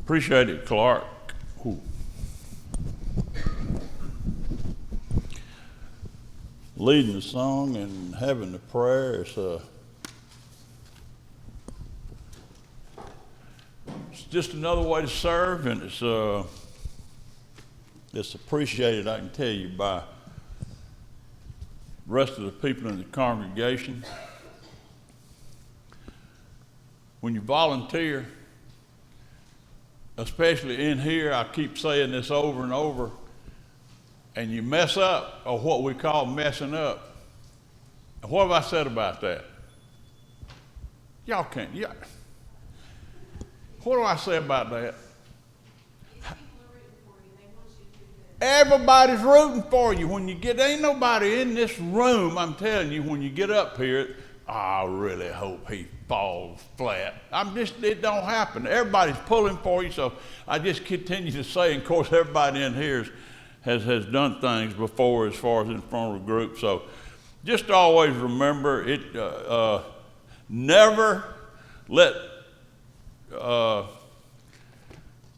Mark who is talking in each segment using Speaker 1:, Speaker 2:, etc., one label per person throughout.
Speaker 1: Appreciate it, Clark. Ooh. Leading the song and having the prayer is it's just another way to serve, and it's appreciated, I can tell you, by the rest of the people in the congregation. When you volunteer, especially in here, I keep saying this over and over, and you mess up, or what we call messing up. What have I said about that? Y'all can't. What do I say about that? Everybody's rooting for you. When you get, ain't nobody in this room, I'm telling you, when you get up here, I really hope he falls flat. It don't happen. Everybody's pulling for you, so I just continue to say, and of course everybody in here has done things before as far as in front of a group, so just always remember it, never let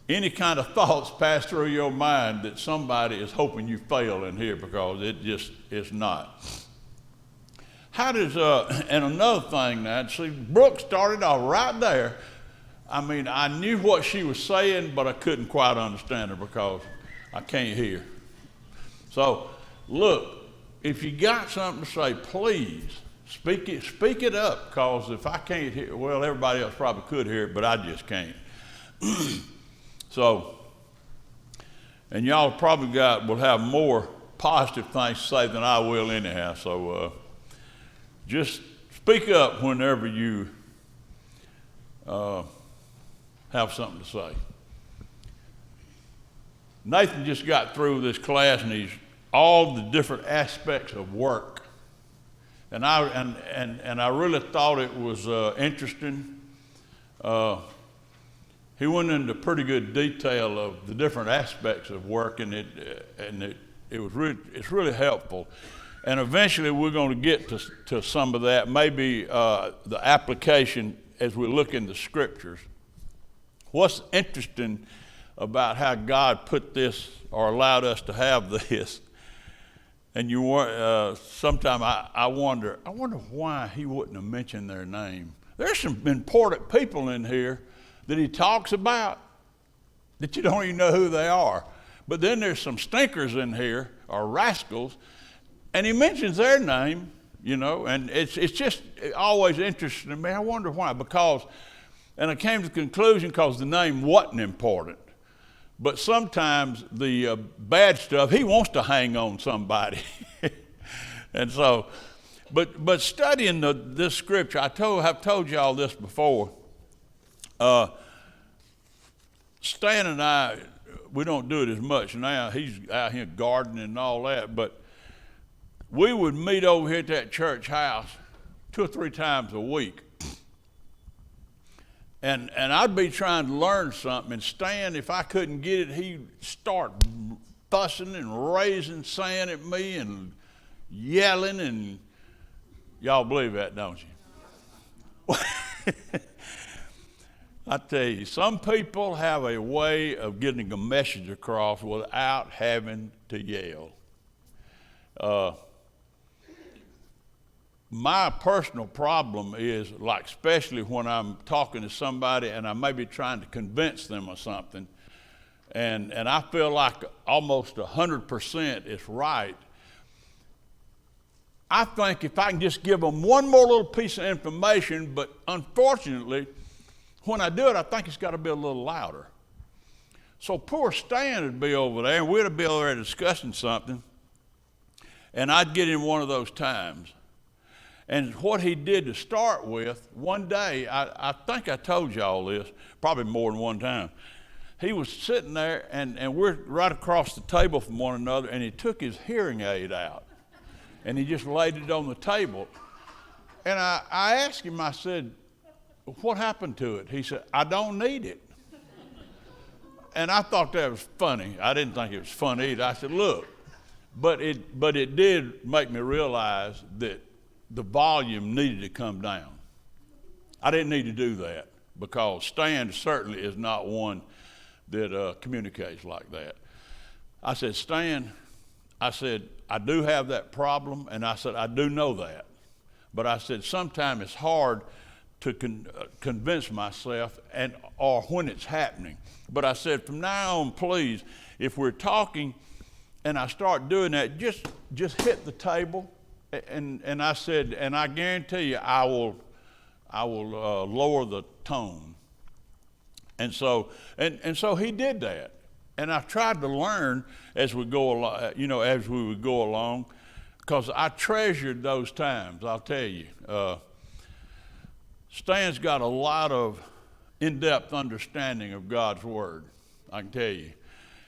Speaker 1: any kind of thoughts pass through your mind that somebody is hoping you fail in here, because it just is not. How does, and another thing now, see, Brooke started off right there. I mean, I knew what she was saying, but I couldn't quite understand her because I can't hear. So, look, if you got something to say, please speak it up, because if I can't hear, well, everybody else probably could hear it, but I just can't. So, and y'all probably will have more positive things to say than I will anyhow, so just speak up whenever you have something to say. Nathan just got through this class, and he's all the different aspects of work, and I really thought it was interesting. He went into pretty good detail of the different aspects of work, and it's really helpful. And eventually we're going to get to some of that, maybe the application as we look in the scriptures. What's interesting about how God put this or allowed us to have this, and sometimes I wonder why he wouldn't have mentioned their name. There's some important people in here that he talks about that you don't even know who they are. But then there's some stinkers in here, or rascals, and he mentions their name, and it's just always interesting to me. I wonder why, and I came to the conclusion because the name wasn't important. But sometimes the bad stuff, he wants to hang on somebody. And so, but studying this scripture, I've told you all this before. Stan and I, we don't do it as much now. He's out here gardening and all that, but we would meet over here at that church house 2 or 3 times a week. And I'd be trying to learn something, and Stan, if I couldn't get it, he'd start fussing and raising sand at me and yelling, and y'all believe that, don't you? I tell you, some people have a way of getting a message across without having to yell. My personal problem is, like, especially when I'm talking to somebody and I may be trying to convince them of something, and I feel like almost 100% is right. I think if I can just give them one more little piece of information, but unfortunately, when I do it, I think it's got to be a little louder. So poor Stan would be over there, and we'd be over there discussing something, and I'd get in one of those times. And what he did to start with, one day, I think I told you all this, probably more than one time. He was sitting there, and we're right across the table from one another, and he took his hearing aid out, and he just laid it on the table. And I asked him, I said, what happened to it? He said, I don't need it. And I thought that was funny. I didn't think it was funny either. I said, look, but it did make me realize that the volume needed to come down. I didn't need to do that, because Stan certainly is not one that communicates like that. I said, Stan, I said, I do have that problem, and I said, I do know that. But I said, sometimes it's hard to convince myself or when it's happening. But I said, from now on, please, if we're talking and I start doing that, just hit the table. And I said, and I guarantee you, I will lower the tone. And so he did that. And I tried to learn as we go along, as we would go along, because I treasured those times. I'll tell you, Stan's got a lot of in-depth understanding of God's word. I can tell you,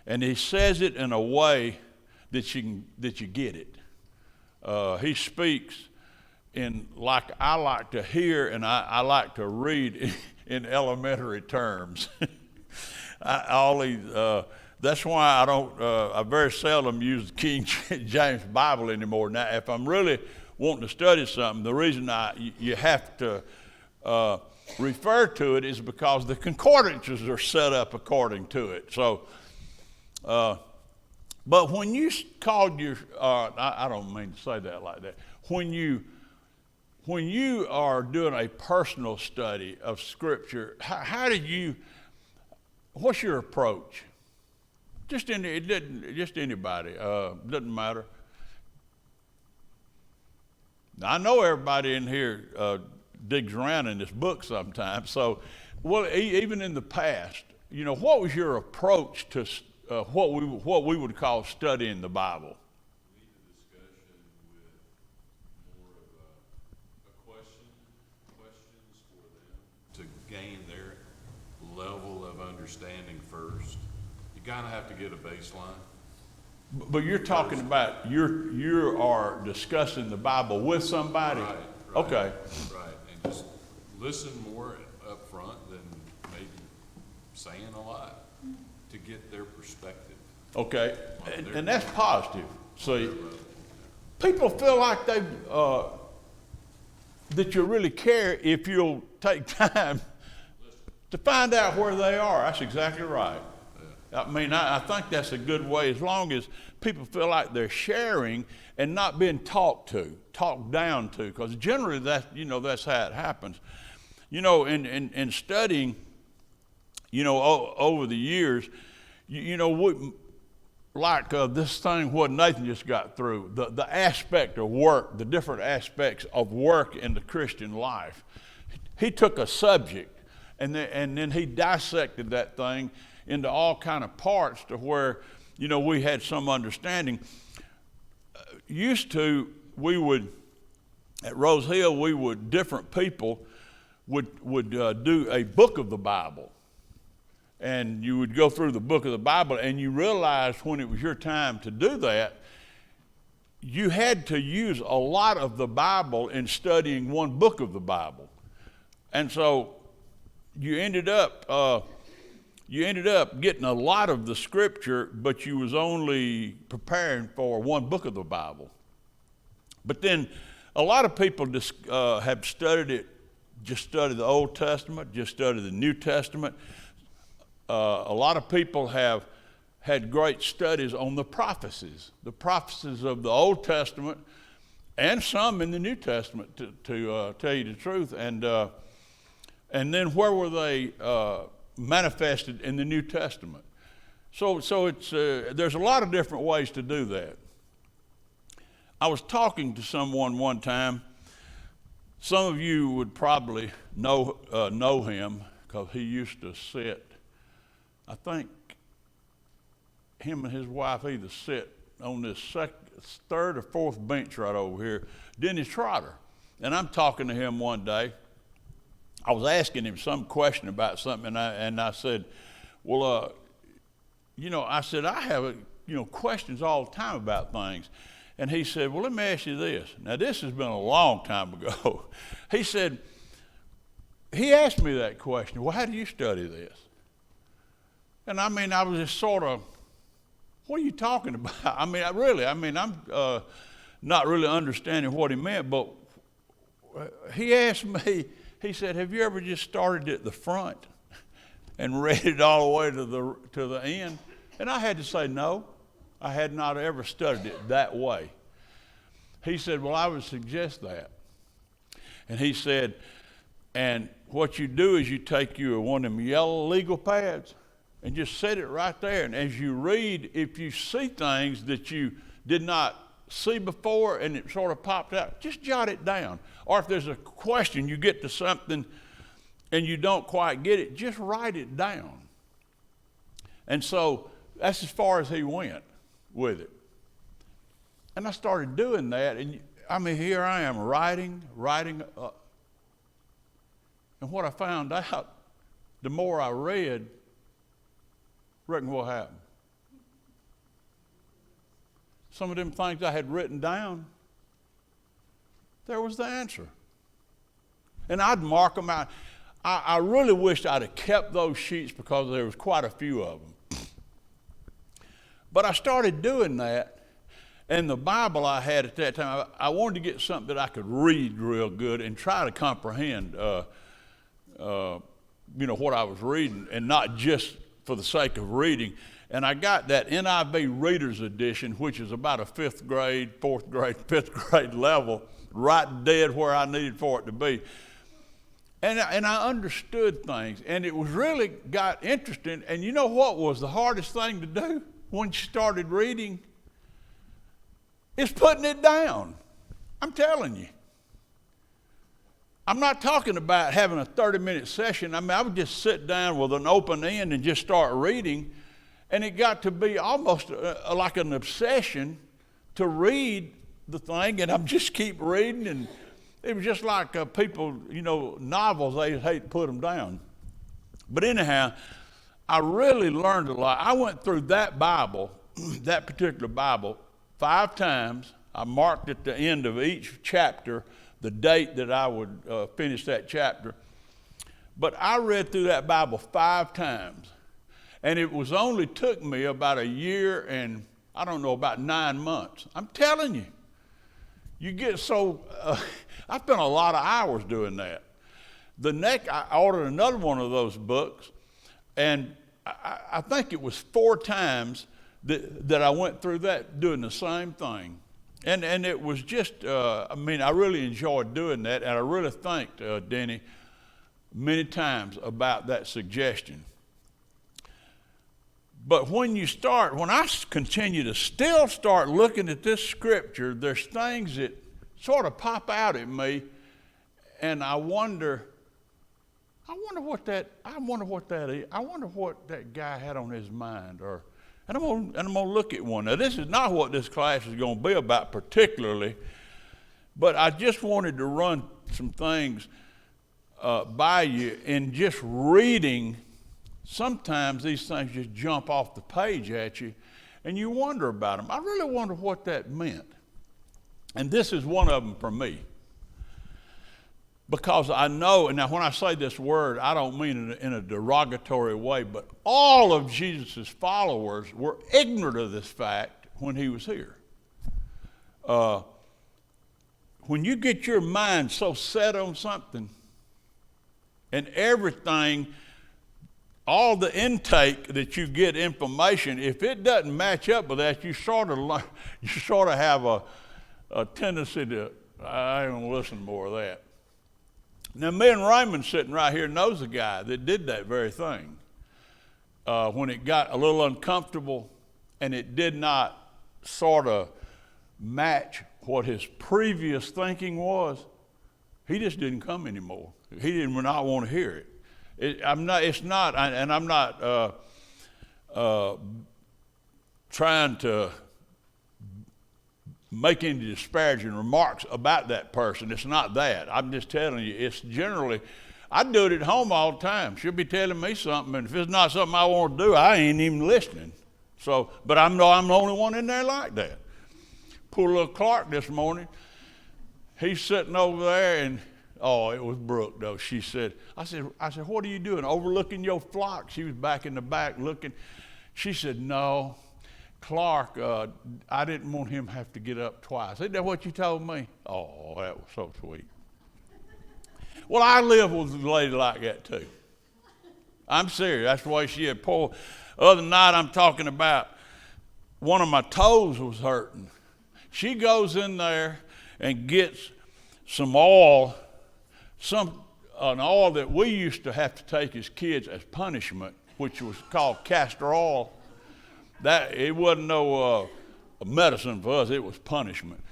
Speaker 1: and he says it in a way that you get it. He speaks in like I like to hear, and I like to read in elementary terms. That's why I very seldom use the King James Bible anymore. Now, if I'm really wanting to study something, the reason you have to refer to it is because the concordances are set up according to it. So, but when you called your, I don't mean to say that like that. When you are doing a personal study of Scripture, what's your approach? Just anybody, doesn't matter. Now, I know everybody in here digs around in this book sometimes. So, well, even in the past, what was your approach to what we would call studying the Bible?
Speaker 2: Lead the discussion with more of questions for them to gain their level of understanding first. You kind of have to get a baseline.
Speaker 1: But you're talking about you are discussing the Bible with somebody.
Speaker 2: Right.
Speaker 1: Okay.
Speaker 2: Right, and just listen more up front than maybe saying a lot to get their perspective.
Speaker 1: Okay, and that's positive. See, people feel like that you really care if you'll take time to find out where they are. That's exactly right. I mean, I think that's a good way, as long as people feel like they're sharing and not being talked down to, because generally that's how it happens. In studying, over the years, this thing what Nathan just got through, the aspect of work, the different aspects of work in the Christian life. He took a subject and then he dissected that thing into all kind of parts to where, we had some understanding. Used to, we would, at Rose Hill, different people would do a book of the Bible. And you would go through the book of the Bible, and you realized when it was your time to do that, you had to use a lot of the Bible in studying one book of the Bible. And so you ended up getting a lot of the Scripture, but you was only preparing for one book of the Bible. But then a lot of people have studied it, just studied the Old Testament, just studied the New Testament. A lot of people have had great studies on the prophecies of the Old Testament, and some in the New Testament, to tell you the truth. And then where were they manifested in the New Testament? So it's there's a lot of different ways to do that. I was talking to someone one time. Some of you would probably know him because he used to sit. I think him and his wife either sit on this third or fourth bench right over here, Dennis Trotter. And I'm talking to him one day. I was asking him some question about something, and I said, well, I said, I have, questions all the time about things. And he said, well, let me ask you this. Now, this has been a long time ago. He said, he asked me that question, well, how do you study this? And I was just sort of, what are you talking about? I'm not really understanding what he meant, but he asked me, he said, have you ever just started at the front and read it all the way to the end. And I had to say, no, I had not ever studied it that way. He said, well, I would suggest that. And he said, and what you do is you take one of them yellow legal pads and just set it right there. And as you read, if you see things that you did not see before and it sort of popped out, just jot it down. Or if there's a question, you get to something and you don't quite get it, just write it down. And so that's as far as he went with it. And I started doing that, and I mean, here I am writing. And what I found out, the more I read, reckon what happened? Some of them things I had written down, there was the answer. And I'd mark them out. I really wished I'd have kept those sheets because there was quite a few of them. But I started doing that, and the Bible I had at that time, I wanted to get something that I could read real good and try to comprehend, what I was reading, and not just for the sake of reading. And I got that NIV Reader's Edition, which is about a fifth grade level, right dead where I needed for it to be. And I understood things, and it was really got interesting. And you know what was the hardest thing to do when you started reading? It's putting it down. I'm telling you. I'm not talking about having a 30-minute session. I mean, I would just sit down with an open end and just start reading, and it got to be almost like an obsession to read the thing, and I'm just keep reading, and it was just like people, novels, they hate to put them down. But anyhow, I really learned a lot. I went through that Bible, that particular Bible, 5 times. I marked at the end of each chapter the date that I would finish that chapter. But I read through that Bible 5 times. And it was only took me about a year and, about 9 months. I'm telling you. You get so, I spent a lot of hours doing that. I ordered another one of those books, and I think it was 4 times that I went through that doing the same thing. And it was just, I really enjoyed doing that, and I really thanked Denny many times about that suggestion. But when I continue to still start looking at this scripture, there's things that sort of pop out at me, and I wonder what that is. I wonder what that guy had on his mind, and I'm gonna look at one. Now, this is not what this class is going to be about particularly, but I just wanted to run some things by you. In just reading, sometimes these things just jump off the page at you, and you wonder about them. I really wonder what that meant. And this is one of them for me. Because I know, and now when I say this word, I don't mean it in a derogatory way, but all of Jesus' followers were ignorant of this fact when he was here. When you get your mind so set on something, and everything, all the intake that you get information, if it doesn't match up with that, you sort of have a tendency to, I ain't gonna listen to more of that. Now, me and Raymond sitting right here knows a guy that did that very thing. When it got a little uncomfortable and it did not sort of match what his previous thinking was, he just didn't come anymore. He did not want to hear it. I'm not trying to make any disparaging remarks about that person. It's not that. I'm just telling you, it's generally, I do it at home all the time. She'll be telling me something, and if it's not something I want to do, I ain't even listening. But I know I'm the only one in there like that. Poor little Clark this morning, he's sitting over there, and it was Brooke though. She said, I said, what are you doing? Overlooking your flock? She was back in the back looking. She said, no, Clark, I didn't want him to have to get up twice. Isn't that what you told me? Oh, that was so sweet. Well, I live with a lady like that too. I'm serious. That's the way she had pulled. Other night, I'm talking about one of my toes was hurting. She goes in there and gets some oil, an oil that we used to have to take as kids as punishment, which was called castor oil. That it wasn't no medicine for us; it was punishment.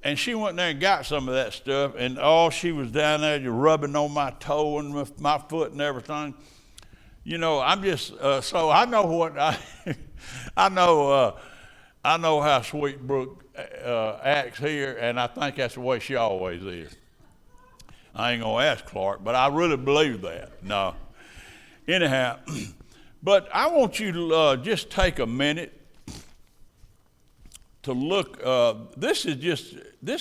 Speaker 1: And she went there and got some of that stuff, and she was down there just rubbing on my toe and my foot and everything. You know, I'm just so I know what I know. I know how Sweet Brook acts here, and I think that's the way she always is. I ain't gonna ask Clark, but I really believe that. No, anyhow, but I want you to just take a minute to look. This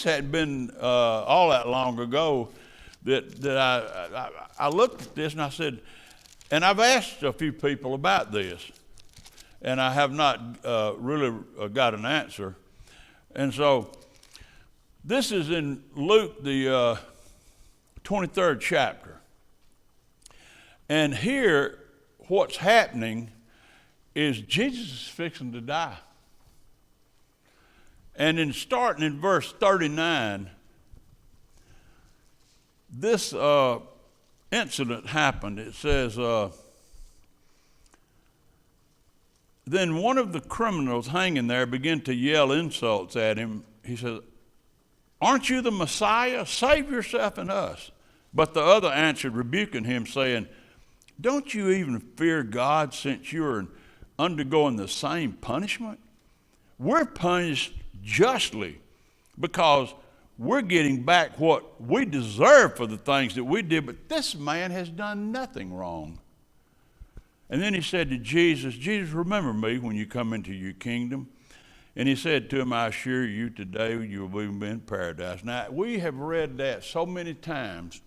Speaker 1: had been all that long ago that I looked at this and I said, and I've asked a few people about this, and I have not really got an answer. And so this is in Luke, the 23rd chapter. And here, what's happening is Jesus is fixing to die. And in starting in verse 39, this incident happened. It says, then one of the criminals hanging there began to yell insults at him. He said, aren't you the Messiah? Save yourself and us. But the other answered, rebuking him, saying, don't you even fear God, since you're undergoing the same punishment? We're punished justly because we're getting back what we deserve for the things that we did, but this man has done nothing wrong. And then he said to Jesus, Jesus, remember me when you come into your kingdom. And he said to him, I assure you today you will be in paradise. Now, we have read that so many times,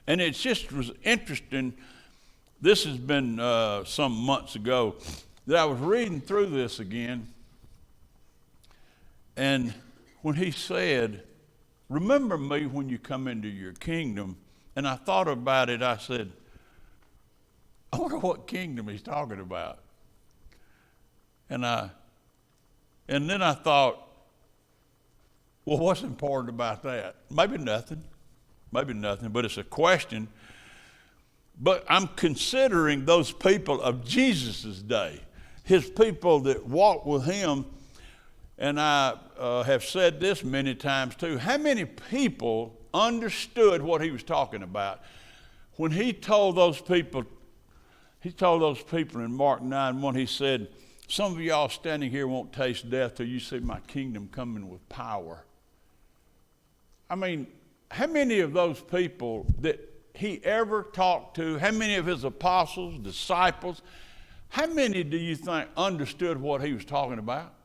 Speaker 1: and it just was interesting. This has been some months ago that I was reading through this again, and when he said, remember me when you come into your kingdom, and I thought about it, I said, I wonder what kingdom he's talking about. And then I thought, well, what's important about that? Maybe nothing, but it's a question. But I'm considering those people of Jesus' day, his people that walked with him. And I have said this many times too. How many people understood what he was talking about when he told those people in Mark 9:1, he said, some of y'all standing here won't taste death till you see my kingdom coming with power. I mean, how many of those people that he ever talked to, how many of his apostles, disciples, how many do you think understood what he was talking about?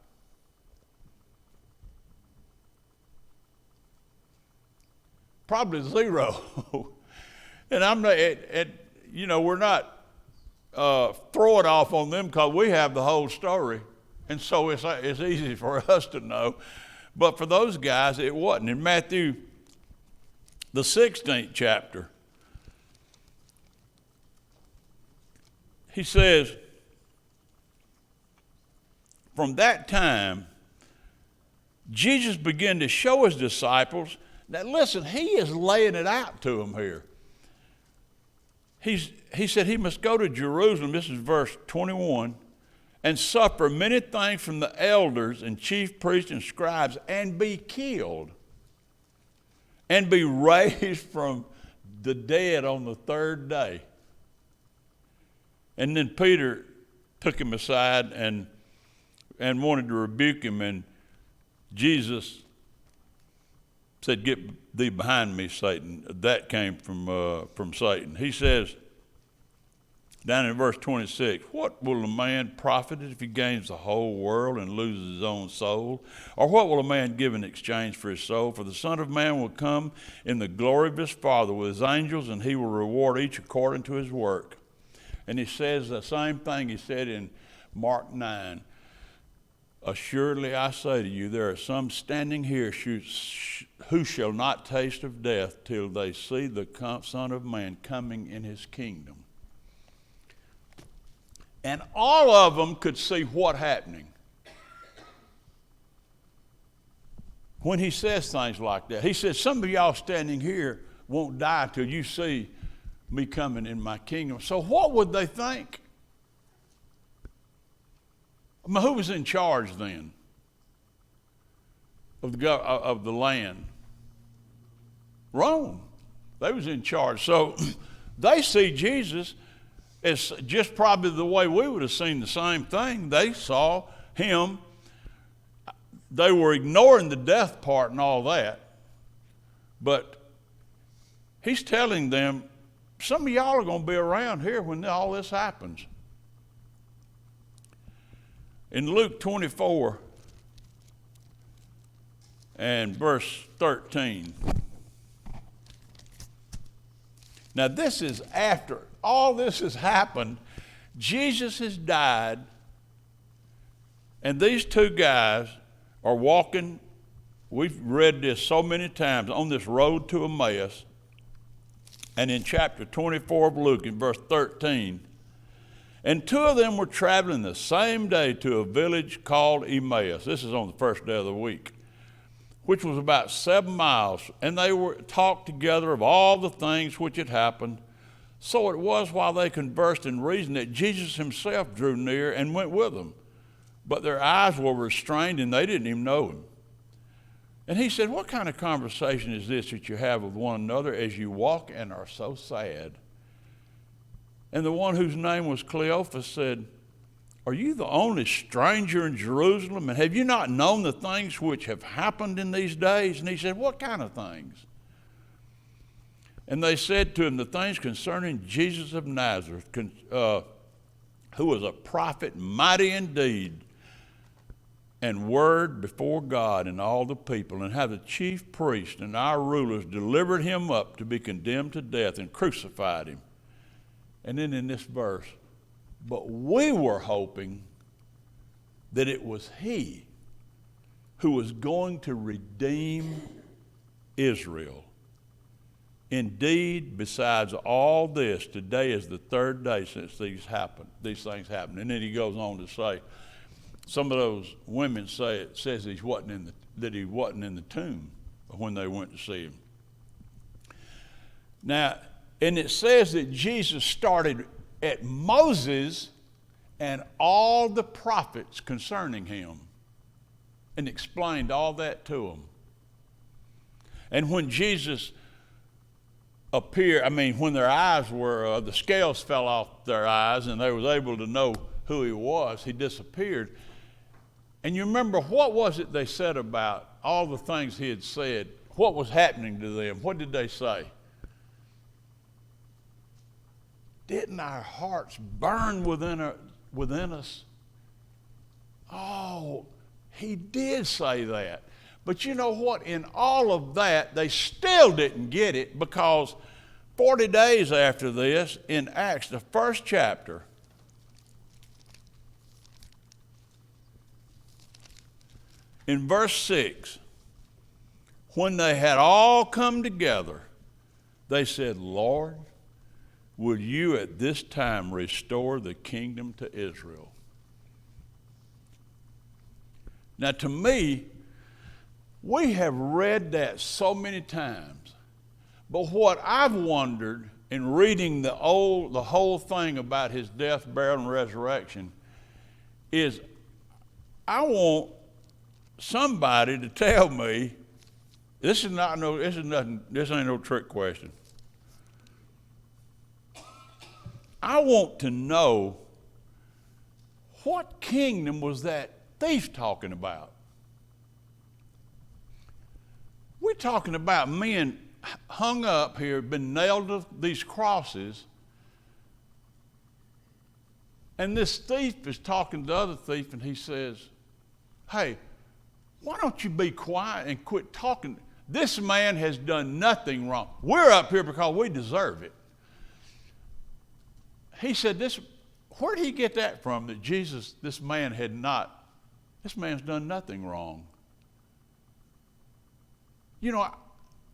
Speaker 1: Probably zero. And I'm not, we're not throw it off on them because we have the whole story, and so it's easy for us to know. But for those guys, it wasn't. In Matthew, the 16th chapter, he says, from that time, Jesus began to show his disciples. Now listen, he is laying it out to them here. He said he must go to Jerusalem, this is verse 21, and suffer many things from the elders and chief priests and scribes, and be killed, and be raised from the dead on the third day. And then Peter took him aside and wanted to rebuke him, and Jesus said, get thee behind me, Satan. That came from Satan. He says, down in verse 26, what will a man profit if he gains the whole world and loses his own soul? Or what will a man give in exchange for his soul? For the Son of Man will come in the glory of his Father with his angels, and he will reward each according to his work. And he says the same thing he said in Mark 9. Assuredly I say to you, there are some standing here who shall not taste of death till they see the Son of Man coming in his kingdom. And all of them could see what happening. When he says things like that, he says, some of y'all standing here won't die till you see me coming in my kingdom. So what would they think? I mean, who was in charge then of the land? Rome. They was in charge. So they see Jesus as just probably the way we would have seen the same thing. They saw him. They were ignoring the death part and all that. But he's telling them, some of y'all are going to be around here when all this happens. In Luke 24 and verse 13. Now this is after all this has happened. Jesus has died, and these two guys are walking, we've read this so many times, on this road to Emmaus. And in chapter 24 of Luke, in verse 13, and two of them were traveling the same day to a village called Emmaus. This is on the first day of the week, which was about 7 miles. And they were talked together of all the things which had happened. So it was while they conversed and reasoned that Jesus himself drew near and went with them. But their eyes were restrained and they didn't even know him. And he said, what kind of conversation is this that you have with one another as you walk and are so sad? And the one whose name was Cleophas said, are you the only stranger in Jerusalem? And have you not known the things which have happened in these days? And he said, what kind of things? And they said to him, the things concerning Jesus of Nazareth, who was a prophet, mighty indeed, and word before God and all the people, and how the chief priests and our rulers delivered him up to be condemned to death and crucified him. And then in this verse, but we were hoping that it was he who was going to redeem Israel. Indeed, besides all this, today is the third day since these things happened. And then he goes on to say, some of those women say it says that he wasn't in the tomb when they went to see him. Now, and it says that Jesus started at Moses and all the prophets concerning him and explained all that to them. And when Jesus appeared, when their eyes were, the scales fell off their eyes and they was able to know who he was, he disappeared. And you remember, what was it they said about all the things he had said? What was happening to them? What did they say? Didn't our hearts burn within us? Oh, he did say that. But you know what? In all of that, they still didn't get it, because 40 days after this, in Acts, the first chapter, in verse 6, when they had all come together, they said, Lord, will you at this time restore the kingdom to Israel? Now, to me, we have read that so many times, but what I've wondered in reading the whole thing about his death, burial, and resurrection is, I want somebody to tell me, this ain't no trick question. I want to know, what kingdom was that thief talking about? We're talking about men hung up here, been nailed to these crosses, and this thief is talking to the other thief, and he says, hey, why don't you be quiet and quit talking? This man has done nothing wrong. We're up here because we deserve it. He said, where did he get that from, that this man's done nothing wrong? You know,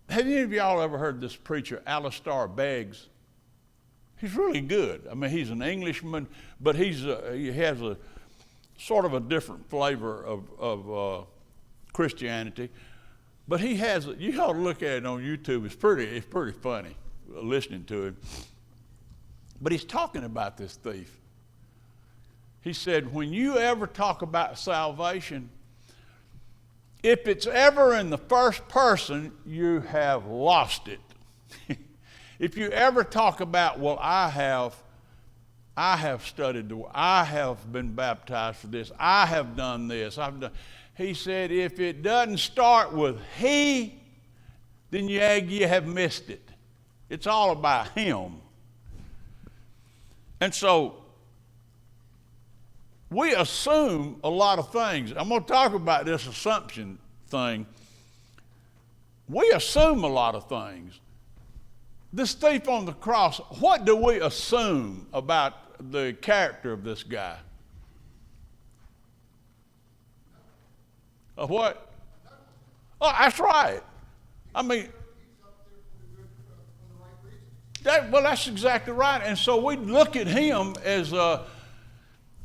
Speaker 1: have any of y'all ever heard this preacher, Alistair Beggs? He's really good. I mean, he's an Englishman, but he has a sort of a different flavor of Christianity. But he has, you ought to look at it on YouTube. It's pretty funny listening to him. But he's talking about this thief. He said, when you ever talk about salvation, if it's ever in the first person, you have lost it. If you ever talk about, well, I have studied the word, I have been baptized for this, I have done this, he said, if it doesn't start with he, then you have missed it. It's all about him. And so we assume a lot of things. I'm going to talk about this assumption thing. We assume a lot of things. This thief on the cross, what do we assume about the character of this guy? Of what? Oh, that's right. I mean, that's exactly right. And so we look at him as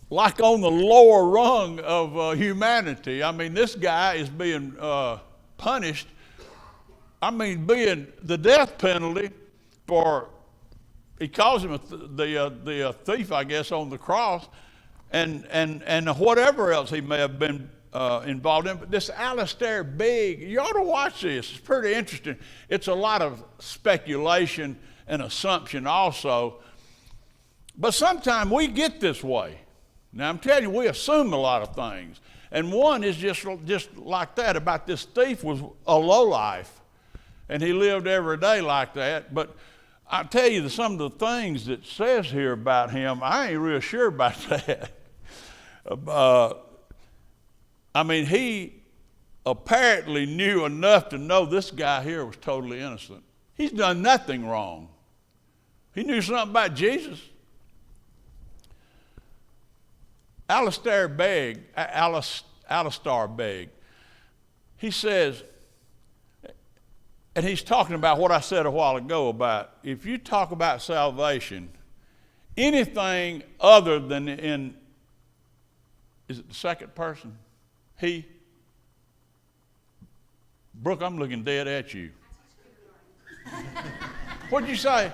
Speaker 1: like on the lower rung of humanity. I mean, this guy is being punished. I mean, being the death penalty for, he calls him the thief, I guess, on the cross, and whatever else he may have been involved in. But this Alistair Begg, you ought to watch this. It's pretty interesting. It's a lot of speculation and assumption also. But sometimes we get this way. Now, I'm telling you, we assume a lot of things. And one is just like that, about this thief was a lowlife. And he lived every day like that. But I tell you, some of the things that says here about him, I ain't real sure about that. I mean, he apparently knew enough to know this guy here was totally innocent. He's done nothing wrong. He knew something about Jesus. Alistair Begg, he says, and he's talking about what I said a while ago about if you talk about salvation, anything other than is it the second person? He? Brooke, I'm looking dead at you. What'd you say?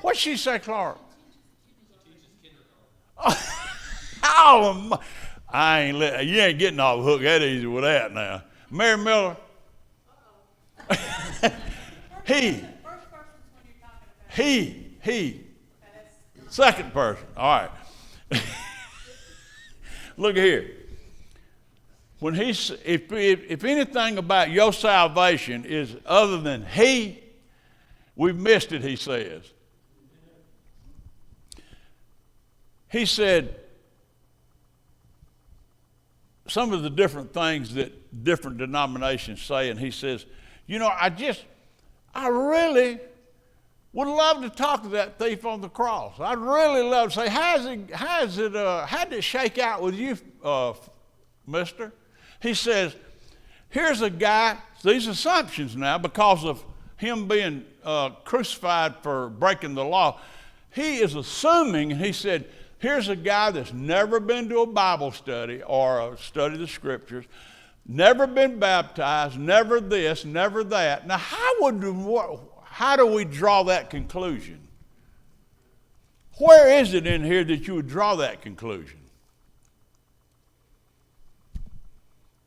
Speaker 1: What'd she say, Clark? Oh, you ain't getting off the hook that easy with that now. Mary Miller? He. Second person. All right. Look here. When if anything about your salvation is other than he, we've missed it, he says. He said some of the different things that different denominations say, and he says, you know, I really would love to talk to that thief on the cross. I'd really love to say, how did it shake out with you, mister? He says, here's a guy, these assumptions now, because of him being crucified for breaking the law, he is assuming, and he said, here's a guy that's never been to a Bible study or studied the scriptures, never been baptized, never this, never that. Now, how do we draw that conclusion? Where is it in here that you would draw that conclusion?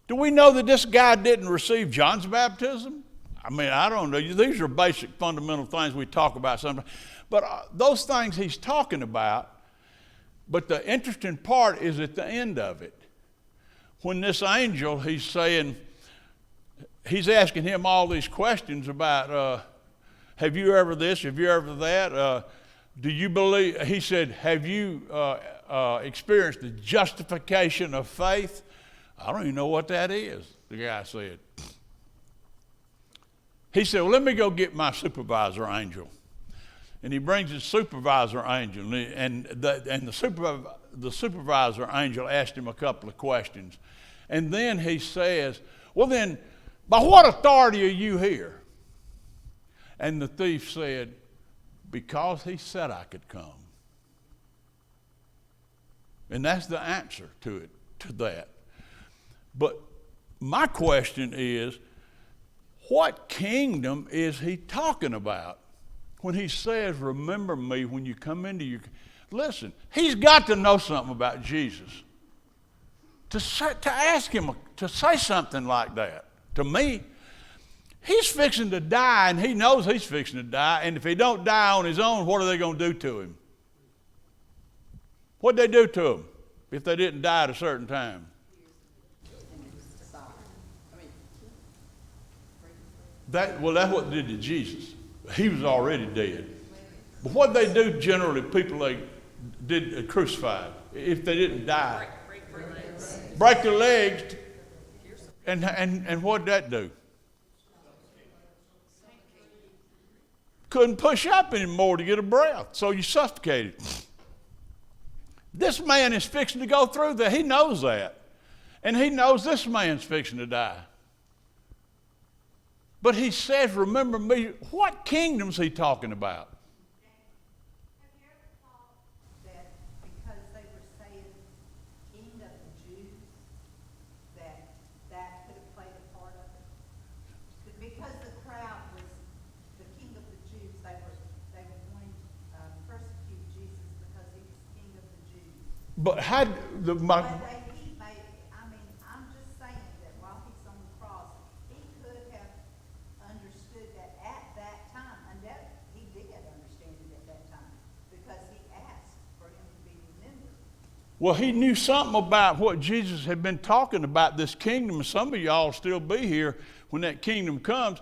Speaker 1: Do we know that this guy didn't receive John's baptism? I mean, I don't know. These are basic fundamental things we talk about sometimes. But those things he's talking about, but the interesting part is at the end of it. When this angel, he's asking him all these questions about, have you ever this, have you ever that? Do you believe, he said, have you experienced the justification of faith? I don't even know what that is, the guy said. He said, well, let me go get my supervisor angel. And he brings his supervisor angel, and the supervisor angel asked him a couple of questions. And then he says, well then, by what authority are you here? And the thief said, Because he said I could come. And that's the answer to that. But my question is, what kingdom is he talking about when he says, remember me when you come into your... Listen, he's got to know something about Jesus. To ask him to say something like that to me, he's fixing to die, and he knows he's fixing to die, and if he don't die on his own, what are they going to do to him? What'd they do to him if they didn't die at a certain time? That's what they did to Jesus. He was already dead. But what they do generally, people they did crucified, if they didn't die, break their legs, and what'd that do? Couldn't push up anymore to get a breath, so you suffocated. This man is fixing to go through that. He knows that. And he knows this man's fixing to die. But he says, remember me. What kingdom's he talking about?
Speaker 3: Have you ever thought that because they were saying king of the Jews, that could have played a part of it? Because the crowd was the king of the Jews, they were wanting to persecute Jesus because he was king of the Jews.
Speaker 1: But
Speaker 3: I'm just saying that while he's on the cross, he could have understood that at that time, and that he did understand it at that time, because he asked for him to be remembered.
Speaker 1: Well, he knew something about what Jesus had been talking about, this kingdom. Some of y'all still be here when that kingdom comes.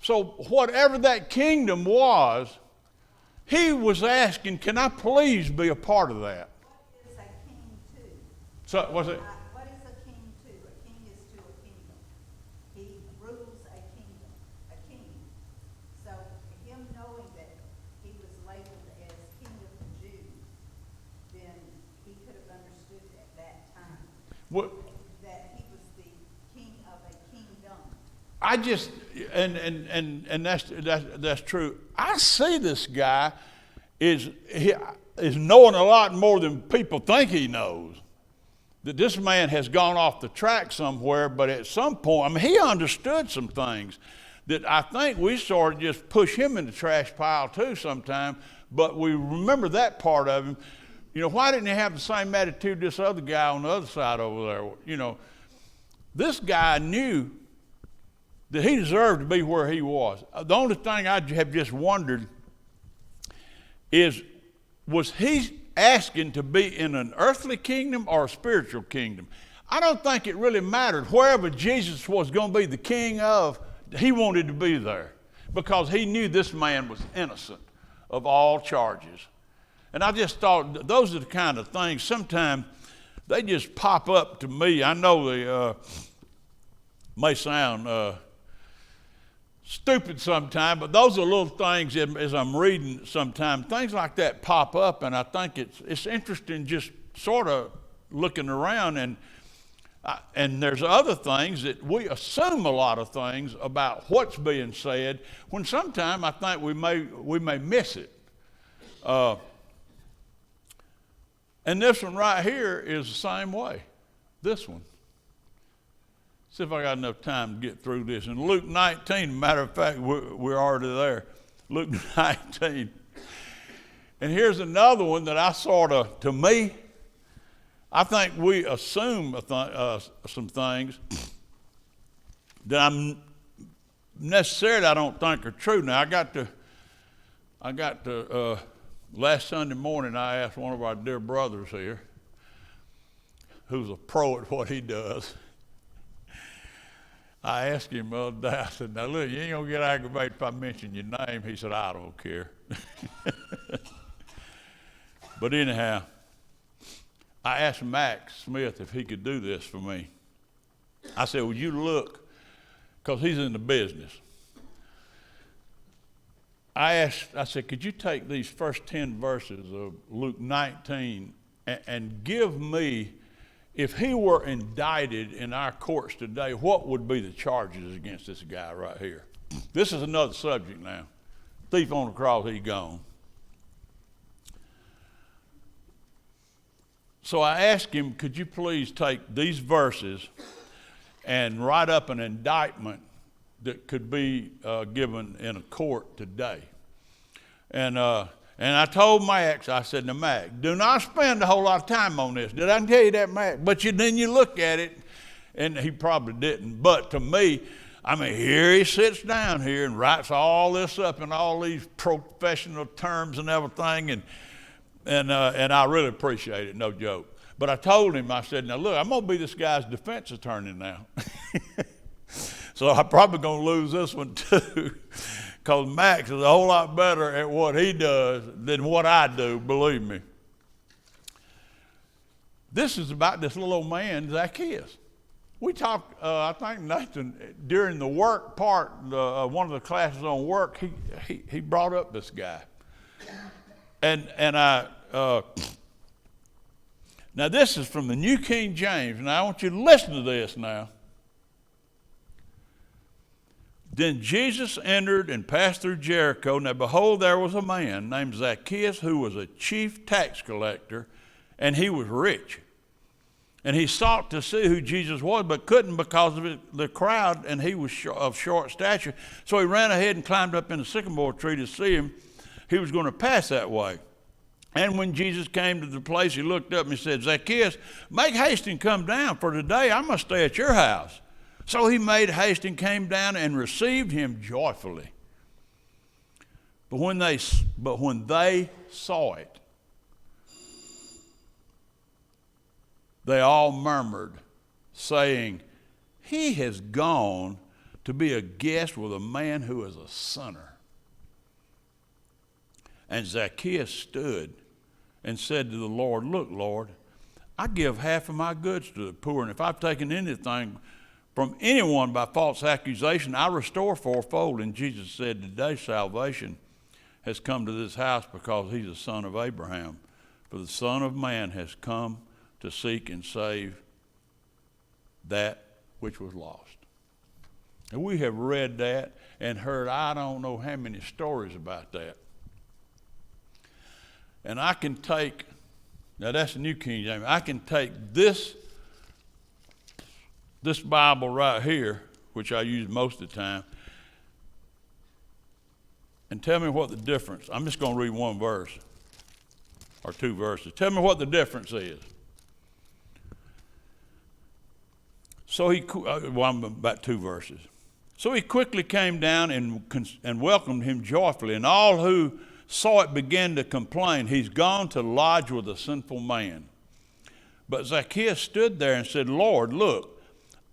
Speaker 1: So whatever that kingdom was, he was asking, can I please be a part of that?
Speaker 3: What is a king to?
Speaker 1: So was it?
Speaker 3: What is a king to? A king is to a kingdom. He rules a kingdom, a king. So him knowing that he was labeled as king of the Jews, then he could have understood at that time that he was the king of a kingdom.
Speaker 1: I just, and that's true. I see this guy is knowing a lot more than people think he knows. That this man has gone off the track somewhere, but at some point, he understood some things that I think we sort of just push him in the trash pile too sometime, but we remember that part of him. Why didn't he have the same attitude this other guy on the other side over there? This guy knew that he deserved to be where he was. The only thing I have just wondered is, was he asking to be in an earthly kingdom or a spiritual kingdom? I don't think it really mattered. Wherever Jesus was going to be the king of, he wanted to be there because he knew this man was innocent of all charges. And I just thought those are the kind of things, sometimes they just pop up to me. I know they may sound stupid sometimes, but those are little things as I'm reading sometimes. Things like that pop up, and I think it's interesting just sort of looking around, and there's other things that we assume a lot of things about what's being said, when sometimes I think we may miss it. And this one right here is the same way. This one. See if I got enough time to get through this. In Luke 19, matter of fact, we're already there. Luke 19. And here's another one that I sort of, to me, I think we assume some things that I'm necessarily I don't think are true. Now, I got to last Sunday morning, I asked one of our dear brothers here, who's a pro at what he does, I asked him the other day, I said, now look, you ain't gonna get aggravated if I mention your name. He said, I don't care. But anyhow, I asked Max Smith if he could do this for me. I said, would you look, because he's in the business. I said, could you take these first 10 verses of Luke 19 and give me, if he were indicted in our courts today, what would be the charges against this guy right here? This is another subject now. Thief on the cross, he gone. So I asked him, could you please take these verses and write up an indictment that could be given in a court today? And I told Max, I said, now Max, do not spend a whole lot of time on this. Did I tell you that, Max? But then you look at it, and he probably didn't. But to me, I mean, here he sits down here and writes all this up in all these professional terms and everything, and I really appreciate it, no joke. But I told him, I said, now look, I'm going to be this guy's defense attorney now. So I'm probably going to lose this one too, because Max is a whole lot better at what he does than what I do, believe me. This is about this little old man, Zacchaeus. We talked, I think Nathan, during the work part, one of the classes on work, he brought up this guy. And I, now this is from the New King James. Now I want you to listen to this now. Then Jesus entered and passed through Jericho. Now behold, there was a man named Zacchaeus who was a chief tax collector, and he was rich. And he sought to see who Jesus was, but couldn't because of the crowd, and he was of short stature. So he ran ahead and climbed up in a sycamore tree to see him. He was going to pass that way. And when Jesus came to the place, he looked up and he said, Zacchaeus, make haste and come down, for today I must stay at your house. So he made haste and came down and received him joyfully. But when they saw it, they all murmured, saying, he has gone to be a guest with a man who is a sinner. And Zacchaeus stood and said to the Lord, look, Lord, I give half of my goods to the poor, and if I've taken anything from anyone by false accusation, I restore fourfold. And Jesus said, today salvation has come to this house because he's a son of Abraham. For the Son of Man has come to seek and save that which was lost. And we have read that and heard I don't know how many stories about that. And I can take, now that's the New King James, I can take this Bible right here, which I use most of the time, and tell me what the difference, I'm just going to read one verse or two verses. Tell me what the difference is. So I'm about two verses. So he quickly came down and welcomed him joyfully, and all who saw it began to complain, he's gone to lodge with a sinful man. But Zacchaeus stood there and said, Lord, look,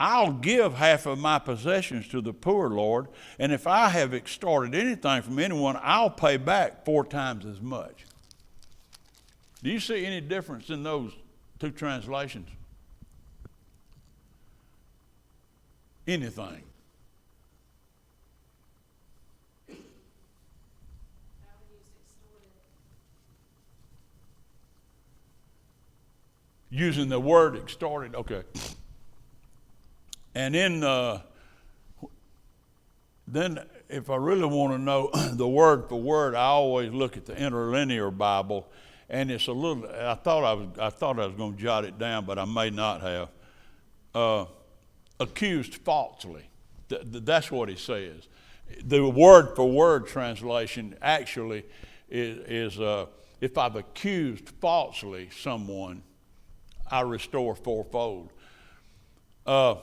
Speaker 1: I'll give half of my possessions to the poor, Lord, and if I have extorted anything from anyone, I'll pay back 4 times as much. Do you see any difference in those two translations? Anything? Using the word extorted, okay. And then if I really want to know the word for word, I always look at the interlinear Bible, and it's a little. I thought I was going to jot it down, but I may not have. Accused falsely. That's what he says. The word for word translation actually is if I've accused falsely someone, I restore fourfold. I'm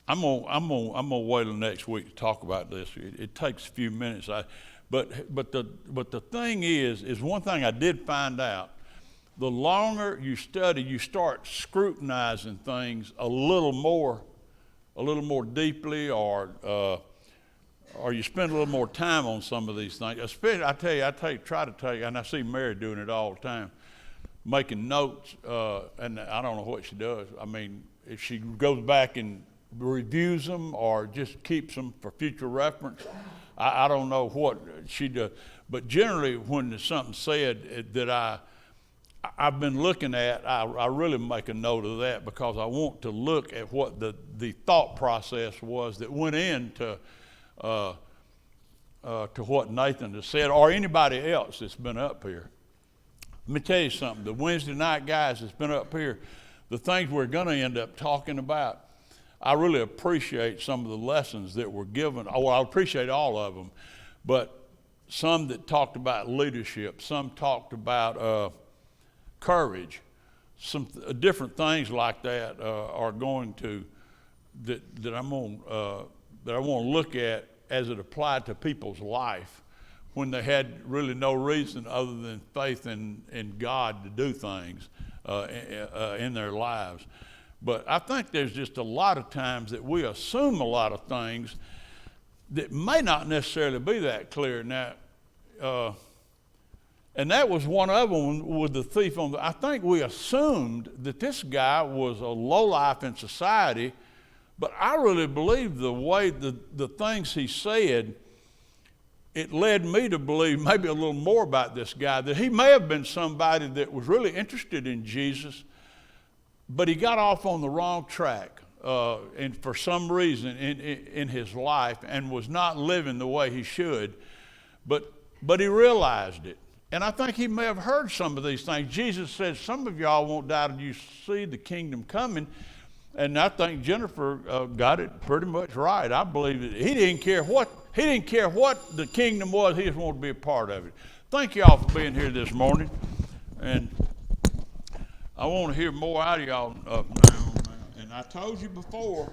Speaker 1: gonna wait till next week to talk about this. It takes a few minutes. But the thing is one thing I did find out. The longer you study, you start scrutinizing things a little more deeply, or you spend a little more time on some of these things. Especially, try to take, and I see Mary doing it all the time, making notes, and I don't know what she does. I mean, if she goes back and reviews them or just keeps them for future reference, I don't know what she does. But generally, when there's something said that I've been looking at, I really make a note of that because I want to look at what the thought process was that went into to what Nathan has said, or anybody else that's been up here. Let me tell you something. The Wednesday night guys that's been up here, the things we're going to end up talking about, I really appreciate some of the lessons that were given. Oh, I appreciate all of them, but some that talked about leadership, some talked about courage, some different things like that are going to that I want to look at as it applied to people's life when they had really no reason other than faith in God to do things in their lives. But I think there's just a lot of times that we assume a lot of things that may not necessarily be that clear. Now, and that was one of them with the thief on the, I think we assumed that this guy was a lowlife in society, but I really believe the way the things he said, it led me to believe maybe a little more about this guy, that he may have been somebody that was really interested in Jesus, but he got off on the wrong track and for some reason in his life and was not living the way he should, but he realized it. And I think he may have heard some of these things. Jesus said, some of y'all won't die till you see the kingdom coming. And I think Jennifer got it pretty much right. I believe that he didn't care what the kingdom was. He just wanted to be a part of it. Thank y'all for being here this morning, and I want to hear more out of y'all now. And I told you before,